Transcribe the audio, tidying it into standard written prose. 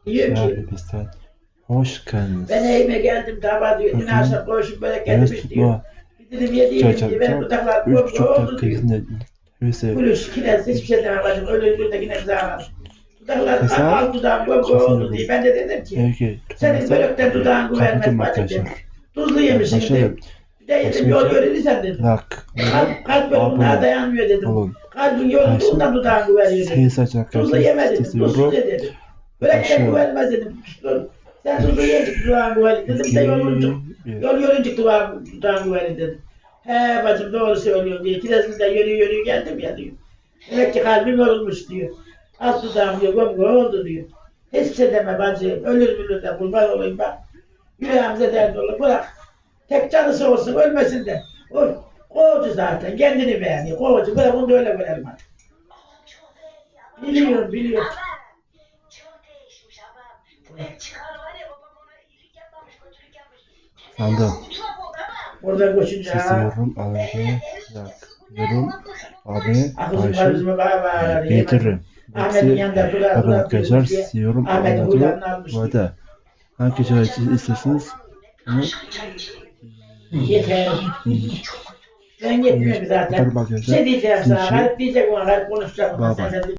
Diyor ki Şahibistan. Hoş geldiniz. ben evime geldim tabağa diyor. Dün akşam koşup böyle gelmiş diyor. Bir dilim yediğim diye ben dudaklar kombo oldu diyor. Gülüş, kiraz, hiçbir şey demem bacım. Öyle bir de yine zarar. Dudaklar al dudağım kombo oldu diye. Ben de dedim ki senin börekten dudağın güvenmez bacım dedim. Tuzlu yemişsin dedim. Bir de yedim yol görülürsen dedim. Kalp yorgunluğa dayanmıyor dedim. Kalbin yorulduğundan dudağın güveniyor dedim. Tuzlu yeme dedim. Tuzsuz ye dedim. Börekten güvenmez dedim. Sen tuzlu yiyince dudağın güvenir dedim. De yol yorunca dudağın güvenir dedim. He bacım doğru söylüyor diye. Kirazımda yürüyor geldim ya diyor. Demek ki kalbim yorulmuş diyor. Az dudağım diyor, gomgo oldu diyor. Hiçbir şey deme bacım, ölür de kurban olayım bak. Yüreğimize dert olur, bırak. Tek canısı olsun, ölmesin de. O kovucu zaten, kendini beğeniyor, kovucu. Bırak bunu da öyle görelim hadi. Biliyorum. Sandım. Oradan koşunca Seviyorum abi. Yorum abi. Akızım karızımı bana Getiririm. Ahmet'in yanında durar Arkadaşlar seviyorum. Ahmet'in huylarını almış diye. Vada. Hangi şarkı isterseniz onu Yeter. Ben yetmiyorum zaten. Bir şey diyeceğim sana. Garip diyecek ona. Garip konuşacağım ona. Baba. Sen